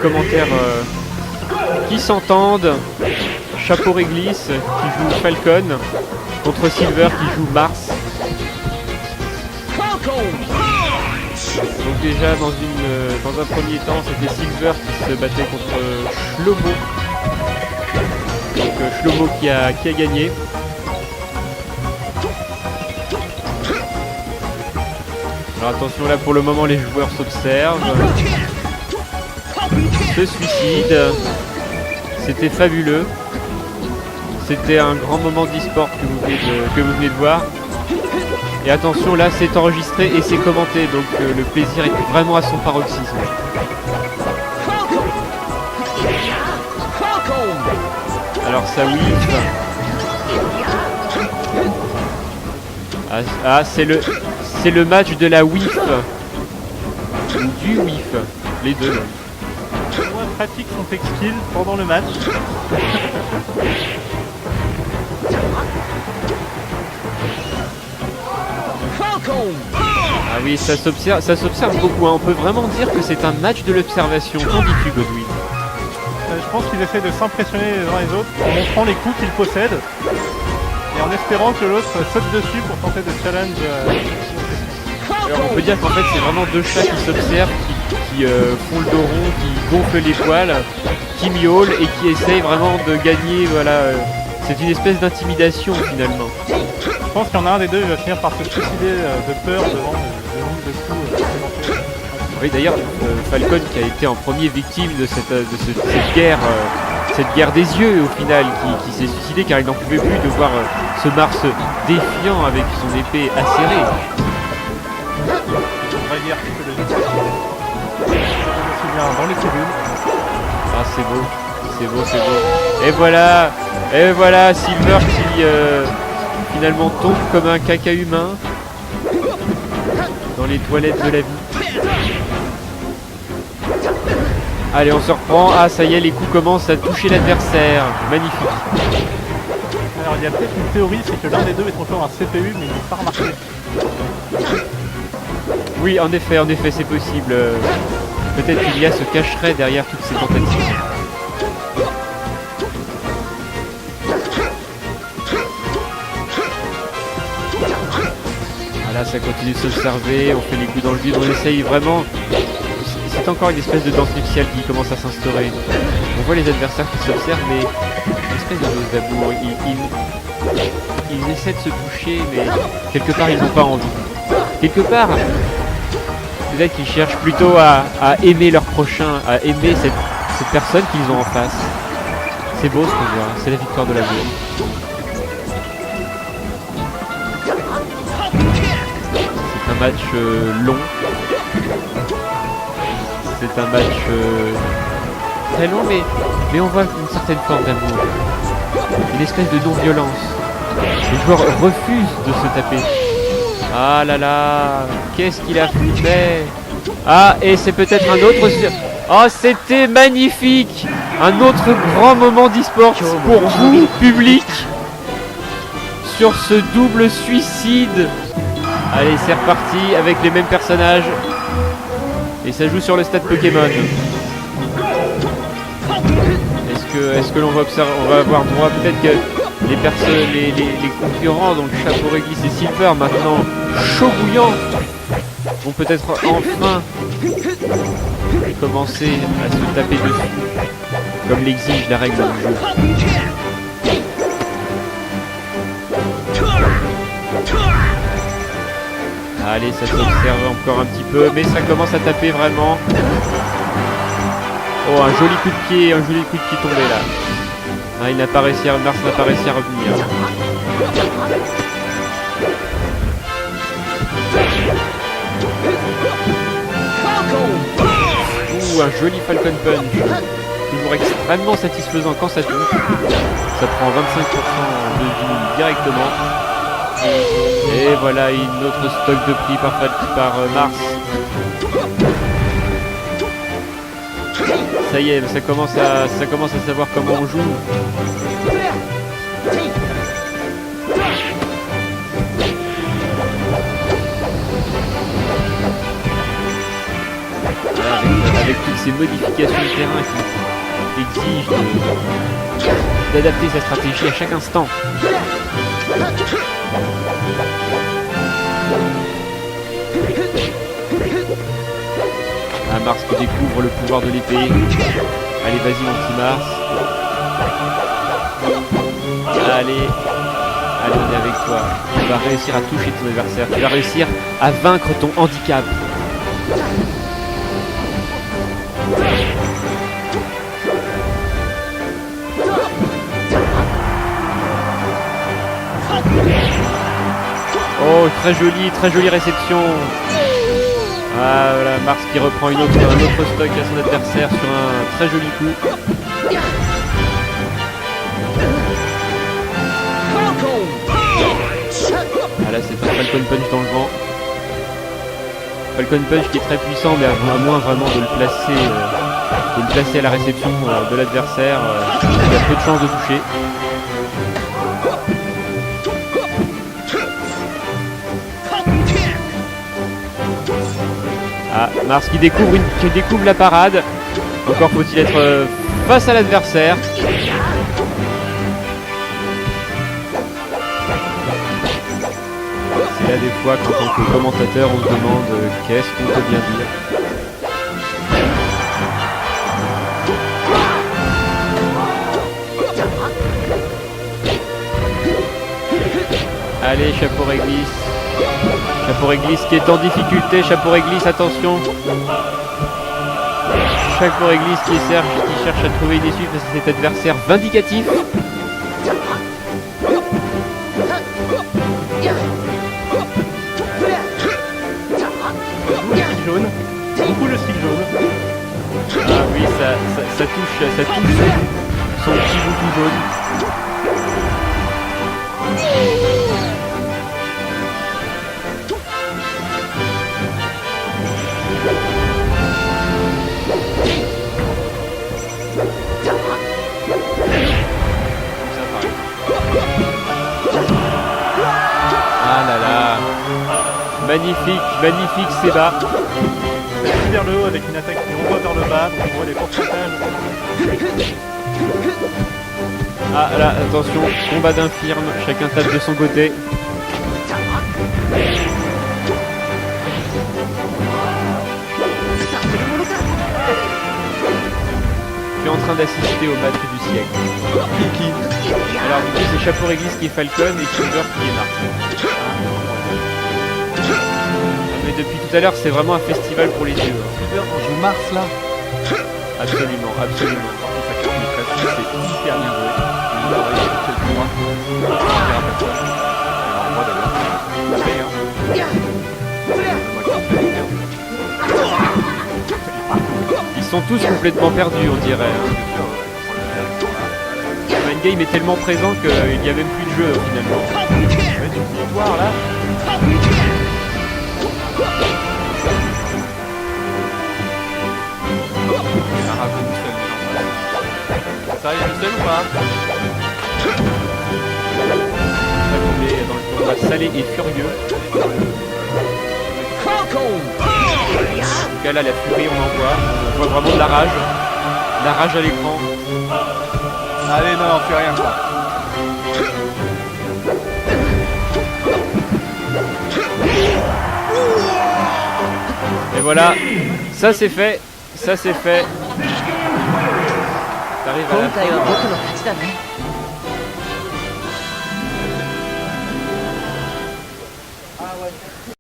Commentaires qui s'entendent. Chapeau Réglisse qui joue Falcon contre Silver qui joue Mars. Donc déjà dans un premier temps c'était Silver qui se battait contre Shlomo. Donc Shlomo qui a gagné. Alors attention là pour le moment les joueurs s'observent. Se suicide. C'était fabuleux. C'était un grand moment d'e-sport que vous venez de voir. Et attention là c'est enregistré et c'est commenté donc le plaisir est vraiment à son paroxysme. Alors ça whiff. Ah c'est le match de la whiff. Ou du whiff. Les deux. Moi pratique son tech skill pendant le match. Ah oui, ça s'observe beaucoup, hein. On peut vraiment dire que c'est un match de l'observation. Qu'en dis-tu, Godwin? Je pense qu'ils essaient de s'impressionner les uns les autres en montrant les coups qu'ils possèdent et en espérant que l'autre saute dessus pour tenter de challenge. Alors on peut dire qu'en fait c'est vraiment deux chats qui s'observent, qui font le dos rond, qui gonflent les poils, qui miaulent et qui essayent vraiment de gagner, voilà. C'est une espèce d'intimidation finalement. Je pense qu'il y en a un des deux qui va finir par se suicider de peur devant le nombre de coups. Oui d'ailleurs Falcon qui a été en premier victime de cette guerre des yeux au final, qui s'est suicidé car il n'en pouvait plus de voir ce Mars défiant avec son épée acérée. Une vraie guerre psychologique. Je me souviens dans les tribunes. Ah c'est beau, c'est beau, c'est beau. Et voilà Silver qui finalement tombe comme un caca humain dans les toilettes de la vie. Allez on se reprend, ah ça y est les coups commencent à toucher l'adversaire, magnifique. Alors il y a peut-être une théorie, c'est que l'un des deux est encore un CPU mais il n'est pas remarqué. Oui en effet c'est possible, peut-être qu'Ilia se cacherait derrière toutes ces tentatives. Voilà ça continue de s'observer, on fait les coups dans le vide, on essaye vraiment. C'est encore une espèce de danse nuptiale qui commence à s'instaurer. On voit les adversaires qui s'observent, mais une espèce de dose d'amour. Ils essaient de se toucher, mais quelque part ils n'ont pas envie. Quelque part, peut-être qu'ils cherchent plutôt à aimer leur prochain, à aimer cette personne qu'ils ont en face. C'est beau ce qu'on voit, c'est la victoire de l'amour. C'est un match long. C'est un match très long, mais on voit une certaine forme d'amour. Une espèce de non-violence. Les joueurs refusent de se taper. Ah là là, qu'est-ce qu'il a fait? Ah, et c'est peut-être un autre... Oh, c'était magnifique! Un autre grand moment d'e-sport pour vous, public, sur ce double suicide. Allez, c'est reparti avec les mêmes personnages. Et ça joue sur le stade Pokémon. Est-ce que l'on va observer, on va avoir droit peut-être que les concurrents, donc Chapeau Réglisse et Silver, maintenant chaud bouillant, vont peut-être enfin commencer à se taper dessus, comme l'exige la règle du jeu. Allez, ça s'observe encore un petit peu, mais ça commence à taper vraiment. Oh, un joli coup de pied tombé là. Ah, Mars n'a pas réussi à revenir. Ouh, un joli Falcon Punch. Toujours extrêmement satisfaisant quand ça touche. Ça prend 25% de vie directement. Et voilà une autre stock de prix par Mars. Ça y est, ça commence à savoir comment on joue. avec toutes ces modifications de terrain qui exigent d'adapter sa stratégie à chaque instant. Ah, Mars qui découvre le pouvoir de l'épée. Allez, vas-y mon petit Mars. Allez, on est avec toi. Tu vas réussir à toucher ton adversaire. Tu vas réussir à vaincre ton handicap. Oh, très jolie réception. Ah voilà, Mars qui reprend un autre stock à son adversaire sur un très joli coup. Ah là c'est un Falcon Punch dans le vent. Falcon Punch qui est très puissant mais à moins vraiment de le placer à la réception de l'adversaire. Il a peu de chances de toucher. Ah, Mars qui découvre la parade. Encore faut-il être face à l'adversaire. C'est là des fois qu'en tant que commentateur on se demande qu'est-ce qu'on peut bien dire. Allez, chapeau réglisse. Chapeau réglisse qui est en difficulté. Chapeau réglisse, attention. Chapeau réglisse qui cherche à trouver une issue face à cet adversaire vindicatif. Jaune. Beaucoup le stick jaune. Ah oui, ça touche son petit bout tout jaune. Ah là là. Magnifique Seba. Vers le haut avec une attaque qui renvoie vers le bas, donc on voit les pourcentages. Ah là, attention, combat d'infirme, chacun tape de son côté. Tu es en train d'assister au match du siècle. Alors du coup c'est Chapeau Réglisse qui est Falcon et Silver qui est Mars. Mais depuis tout à l'heure c'est vraiment un festival pour les yeux. Silver, on joue Mars là. Absolument. C'est hyper bien joué. Ils sont tous complètement perdus on dirait. Le game est tellement présent qu'il n'y a même plus de jeu finalement. Avec une victoire là. Ça arrive tout seul ou pas? On est dans le combat salé et furieux. En tout cas là la furie on en voit vraiment de la rage à l'écran. Allez, non, on fait rien ça. Et voilà, ça c'est fait. T'arrives à la fin.